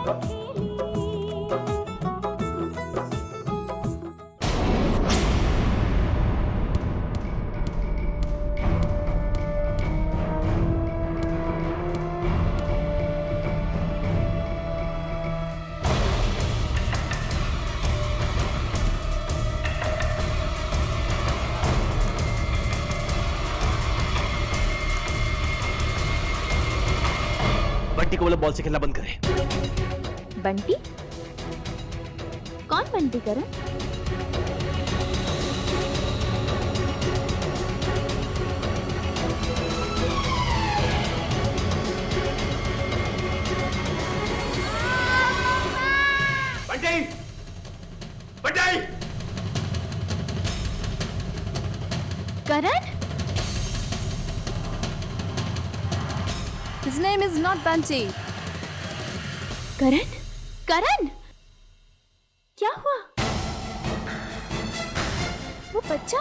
बंटी को बोलो बॉल से खेलना बंद करे। बंटी? कौन बंटी करण? बंटी! बंटी! करण? His name is not Banti. करण? करण? क्या हुआ? वो बच्चा?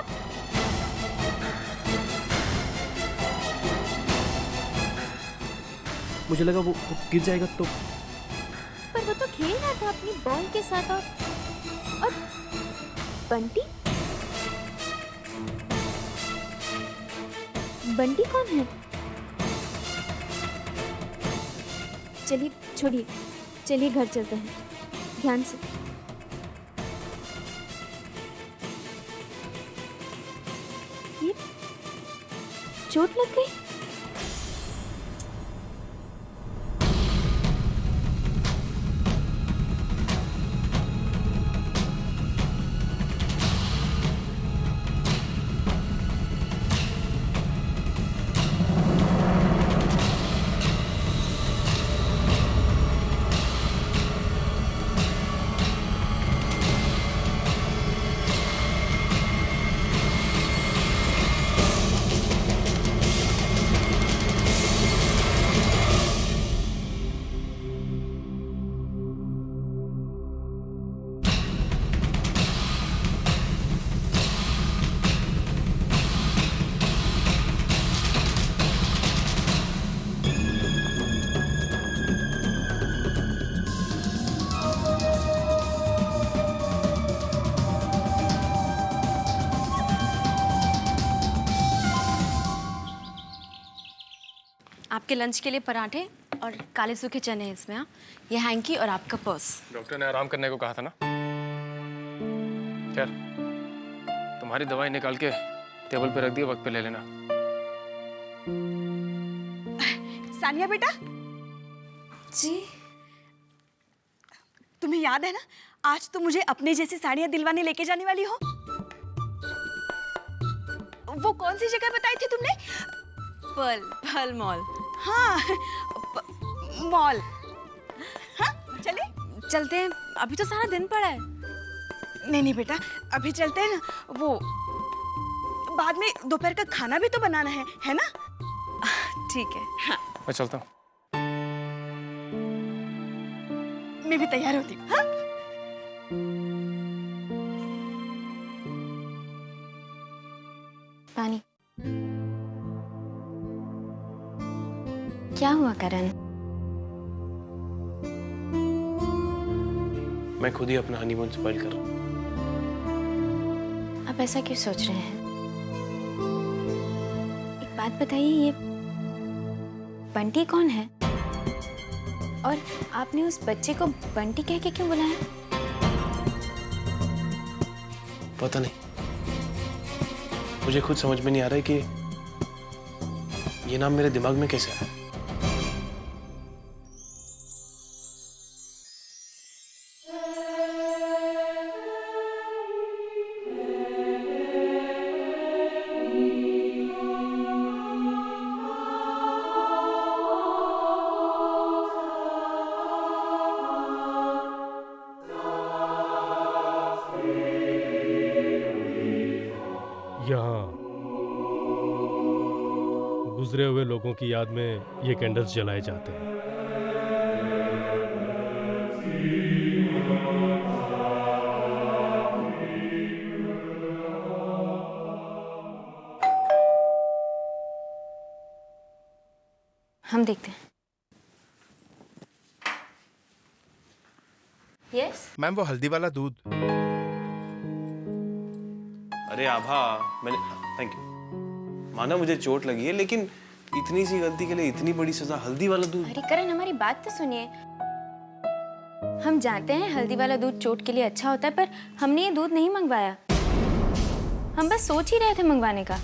मुझे लगा वो गिर जाएगा तो। पर वो तो खेल रहा था अपनी बॉल के साथ। और बंटी? बंटी कौन है? चलिए छोड़िए, चलिए घर चलते हैं, ध्यान से। ये चोट लग गई? आपके लंच के लिए पराठे और काले सूखे चने इसमें। हाँ, ये हैंकी और आपका पर्स। डॉक्टर ने आराम करने को कहा था ना। चल, तुम्हारी दवाई निकाल के टेबल पे रख दी, वक्त पे ले लेना। सानिया बेटा जी, तुम्हें याद है ना, आज तो मुझे अपने जैसी साड़ियां दिलवाने लेके जाने वाली हो। वो कौन सी जगह बताई थी तुमने? Pearl mall. हाँ, मॉल। हाँ, चले? चलते हैं, अभी तो सारा दिन पड़ा है। नहीं नहीं बेटा, अभी चलते हैं ना। वो बाद में दोपहर का खाना भी तो बनाना है ना? ठीक है। हाँ, मैं चलता हूँ। मैं भी तैयार होती हूँ। हाँ? पानी। क्या हुआ करण? मैं खुद ही अपना हनीमून स्पॉइल कर रहा हूँ। आप ऐसा क्यों सोच रहे हैं? एक बात बताइए, ये बंटी कौन है? और आपने उस बच्चे को बंटी कह के क्यों बुलाया? पता नहीं, मुझे खुद समझ में नहीं आ रहा है कि ये नाम मेरे दिमाग में कैसे आया। यहाँ गुजरे हुए लोगों की याद में ये कैंडल्स जलाए जाते हैं। हम देखते हैं। यस मैम वो हल्दी वाला दूध। अरे आभा, मैंने थैंक यू, माना मुझे चोट लगी है, लेकिन इतनी सी गलती के लिए इतनी बड़ी सजा, हल्दी वाला दूध। अरे करण हमारी बात तो सुनिए। हम जानते हैं हल्दी वाला दूध चोट के लिए अच्छा होता है, पर हमने ये दूध नहीं मंगवाया। हम बस सोच ही रहे थे मंगवाने का।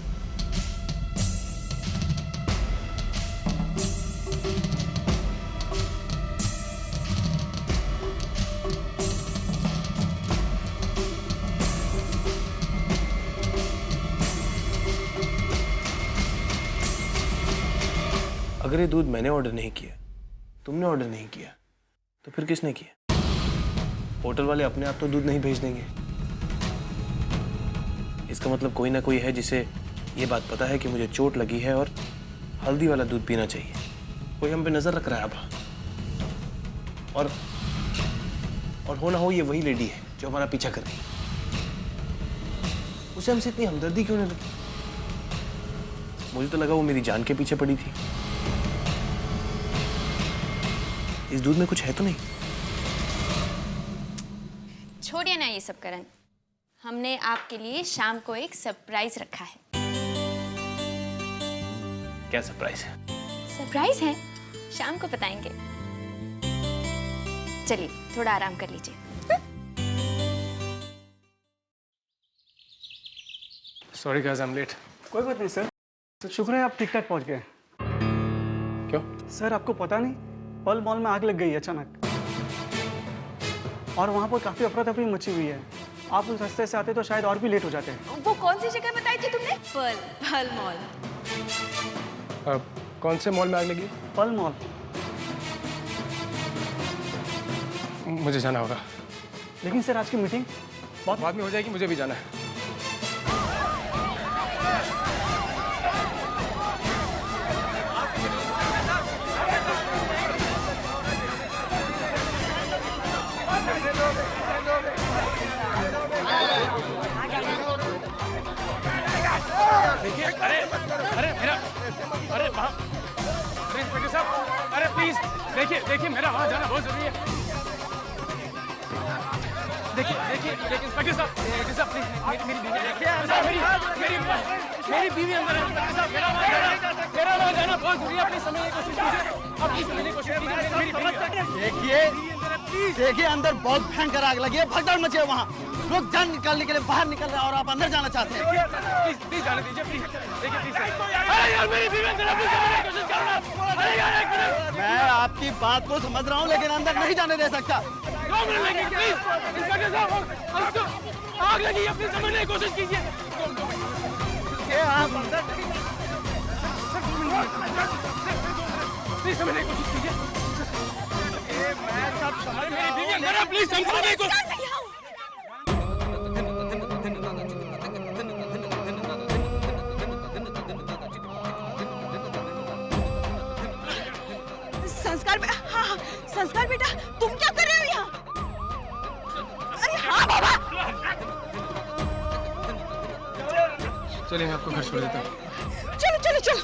अगर ये दूध मैंने ऑर्डर नहीं किया, तुमने ऑर्डर नहीं किया, तो फिर किसने किया? होटल वाले अपने आप तो दूध नहीं भेज देंगे। इसका मतलब कोई ना कोई है जिसे ये बात पता है कि मुझे चोट लगी है और हल्दी वाला दूध पीना चाहिए। कोई हम पे नजर रख रहा है आभा। और हो ना हो ये वही लेडी है जो हमारा पीछा कर रही है। उसे हमसे इतनी हमदर्दी क्यों नहीं लगी? मुझे तो लगा वो मेरी जान के पीछे पड़ी थी। इस दूध में कुछ है तो नहीं? छोड़िए ना ये सब करण, हमने आपके लिए शाम को एक सरप्राइज रखा है। क्या सरप्राइज है? सरप्राइज है, शाम को बताएंगे। चलिए थोड़ा आराम कर लीजिए। Sorry guys, I am late. कोई बात नहीं सर, शुक्र है आप ठीक ठाक पहुंच गए। क्यों? सर आपको पता नहीं, पल मॉल में आग लग गई अचानक, और वहाँ पर काफी अफरा तफरी मची हुई है। आप उस रास्ते से आते तो शायद और भी लेट हो जाते हैं। वो कौन सी जगह बताई थी तुमने? पल मॉल। कौन से मॉल में आग लगी? पल मॉल। मुझे जाना होगा। लेकिन सर आज की मीटिंग बहुत बाद में हो जाएगी, मुझे भी जाना है। देखिए, अरे मेरा, अरे वहाँ, इंस्पेक्टर साहब, अरे प्लीज देखिए मेरा वहाँ जाना बहुत जरूरी है। देखिए इंस्पेक्टर साहब प्लीज, मेरी बीवी, मेरी बीवी अंदर है। इंस्पेक्टर साहब मेरा वहाँ जाना बहुत जरूरी है। अपनी समझने की कोशिश कीजिए, अपनी समझने की कोशिश कीजिए। देखिए अंदर बहुत भयंकर आग लगी है, भगदड़ मची है वहाँ। लोग जान निकालने के लिए बाहर निकल रहे हैं और आप अंदर जाना चाहते हैं। प्लीज जाने दीजिए, प्लीज। देखिए प्लीज। अरे यार मेरी बीवी अंदर है, प्लीज समझने की कोशिश करो ना। अरे यार एक मिनट। मैं आपकी बात को समझ रहा हूँ, लेकिन अंदर नहीं जाने दे सकता। 2 मिनट लगेंगे प्लीज। इंस्पेक्टर साहब आग लगी है, प्लीज समझने की कोशिश कीजिए। आप अंदर प्लीज समझने की कोशिश कीजिए। मैं सब समझ, मेरी बीवी अंदर है, प्लीज समझने की कोशिश। संस्कार बेटा, तुम क्या कर रहे हो यहाँ? अरे हाँ बाबा। चलिए मैं आपको घर छोड़ देता हूँ। चलो चलो चलो।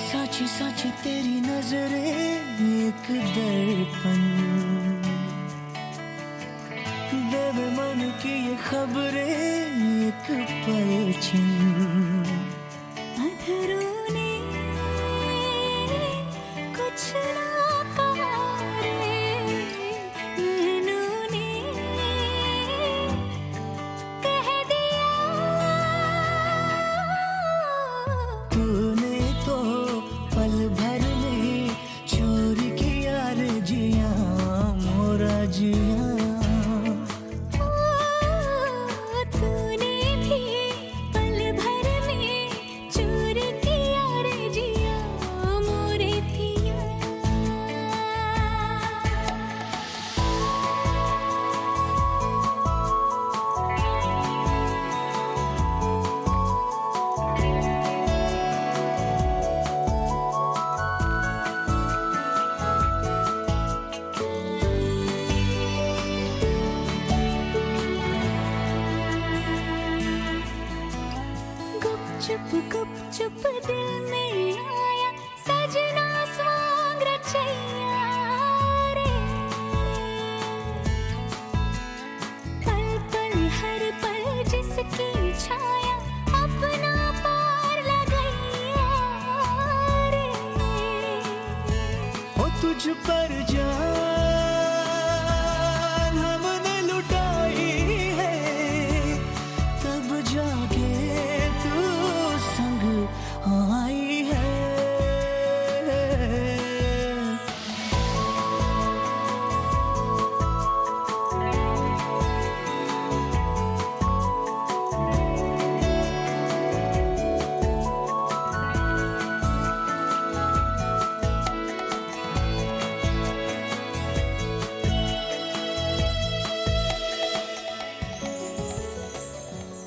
साची साची तेरी नजरें एक दर्पण, देवे मन की ये खबरें एक पलछिन। अधरों ने कुछ ना कहा रे, इन्होंने कह दिया। तूने तो पल भर में चोर किया रे जिया मोरा जिया। तूने भी पल भर चुप चुप दिल में आया सजना स्वांग रचैया रे। पल पल हर पल जिसकी छाया अपना पार लगैया रे। ओ तुझ पर जान हमने लुटाई है, तब जाके तू संग आई है।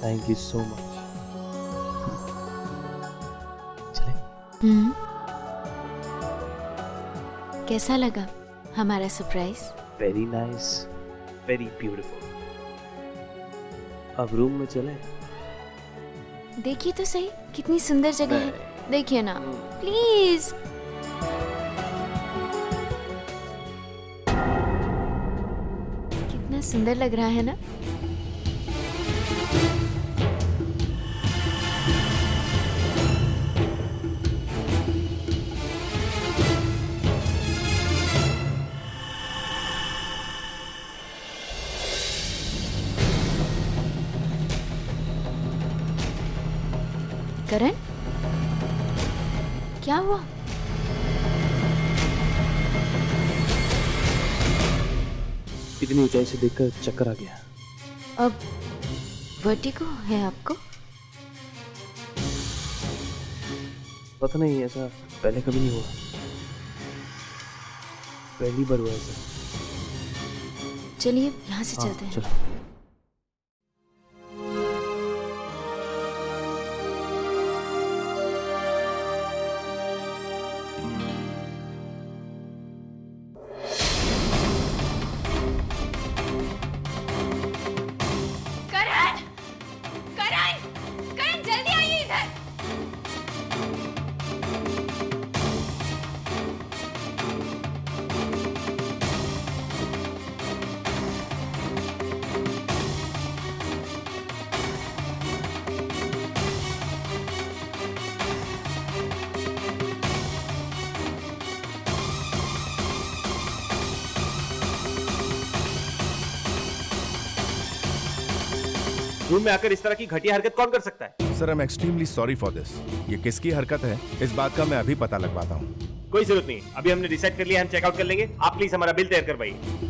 Thank you so much. कैसा लगा हमारा surprise? Very nice, very beautiful. अब रूम में चले? देखिए तो सही कितनी सुंदर जगह है, देखिए ना प्लीज। कितना सुंदर लग रहा है ना। करण, क्या हुआ? इतनी ऊंचाई से देखकर चक्कर आ गया। अब वर्टिगो है आपको? पता नहीं, ऐसा पहले कभी नहीं हुआ, पहली बार हुआ ऐसा। चलिए यहाँ से चलते हैं। चलो। रूम में आकर इस तरह की घटिया हरकत कौन कर सकता है? Sir, I am extremely sorry for this. ये किसकी हरकत है इस बात का मैं अभी पता लगवाता हूँ। कोई जरूरत नहीं, अभी हमने डिसाइड कर लिया, हम चेकआउट कर लेंगे। आप प्लीज हमारा बिल तैयार करवाइए।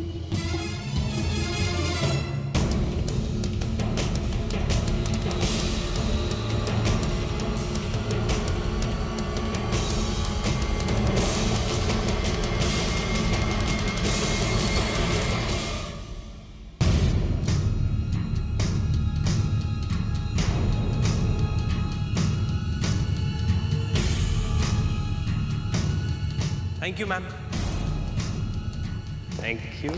Thank you ma'am. Thank you.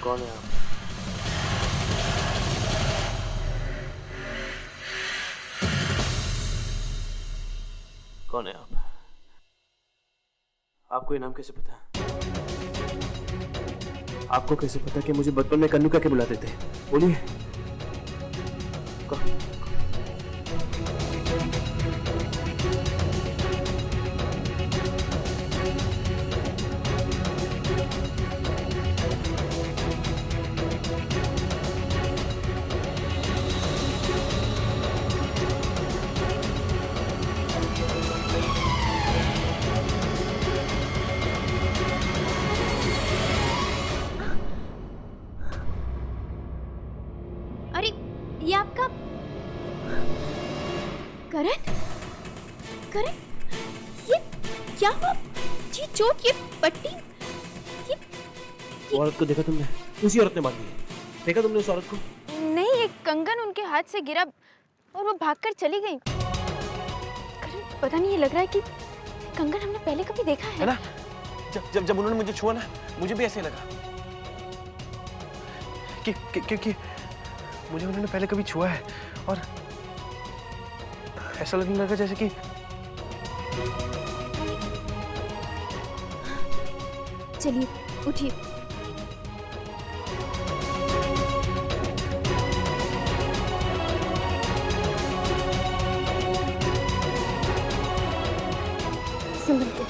कौन है आप? कौन है आप? आपको ये नाम कैसे पता? आपको कैसे पता कि मुझे बचपन में कन्नू क्या बुलाते थे? बोलिए। अरे ये आपका करण? करण, ये क्या हुआ? ये चोट, ये पट्टी, ये औरत को देखा तुमने? उसी औरत ने मार दी। देखा तुमने उस औरत को? नहीं, एक कंगन उनके हाथ से गिरा और वो भागकर चली गई। करण, पता नहीं, ये लग रहा है कि कंगन हमने पहले कभी देखा है ना? जब उन्होंने मुझे छुआ ना, मुझे भी ऐसे लगा कि मुझे उन्होंने पहले कभी छुआ है और ऐसा लगने लगा जैसे कि चलिए उठिए। संभल के।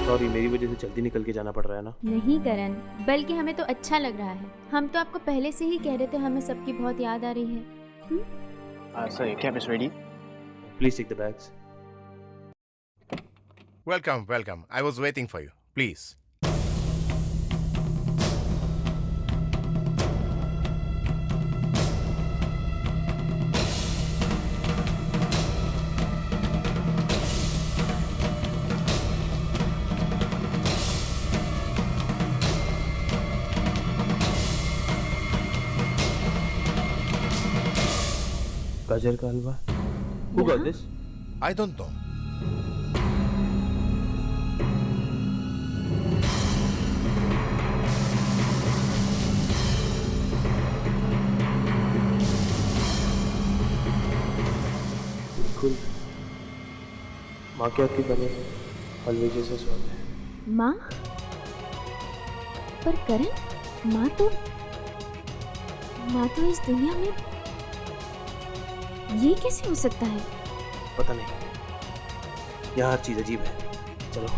सॉरी, मेरी वजह से जल्दी निकल के जाना पड़ रहा है ना? नहीं करण, बल्कि हमें तो अच्छा लग रहा है। हम तो आपको पहले से ही कह रहे थे, हमें सबकी बहुत याद आ रही है। Sir, your cab is ready. Please take the bags. Welcome, welcome. I was waiting for you. Please. गाजर का हलवा। Who got this? I don't know. बिल्कुल माँ के हाथ की बने हलवे जैसा स्वाद है। माँ? पर करण, माँ तो इस दुनिया में ये कैसे हो सकता है? पता नहीं, यहाँ हर चीज अजीब है। चलो।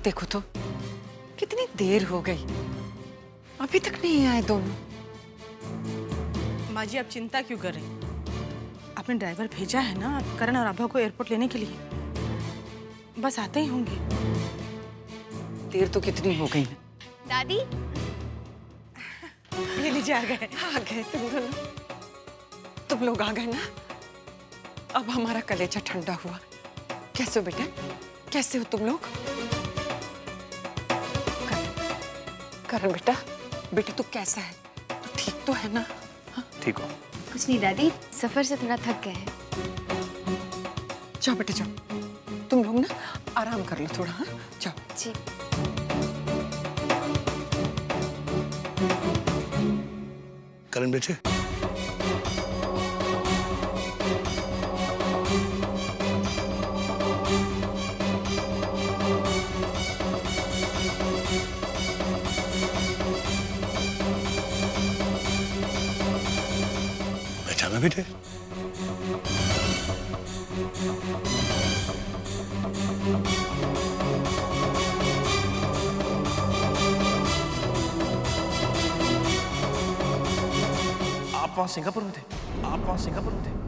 देखो तो कितनी देर हो गई, अभी तक नहीं आए दोनों। माँ जी, आप चिंता क्यों कर रही? आपने ड्राइवर भेजा है ना करण और आभा को एयरपोर्ट लेने के लिए, बस आते ही होंगे। देर तो कितनी हो गई। दादी, ये लीजिए, आ गए। आ गए तुम दोनों, तुम लोग आ गए ना। अब हमारा कलेजा ठंडा हुआ। कैसे हो बेटा, कैसे हो तुम लोग? करण बेटा, बेटा तू कैसा है? तू ठीक तो है ना? ठीक हो? कुछ नहीं दादी, सफर से थोड़ा थक गए हैं। जाओ बेटा जाओ, तुम लोग ना आराम कर लो थोड़ा। हाँ जाओ। जी। करण बेटे, पहचाना बेटे? आप वहाँ सिंगापुर में थे? आप वहाँ सिंगापुर में थे?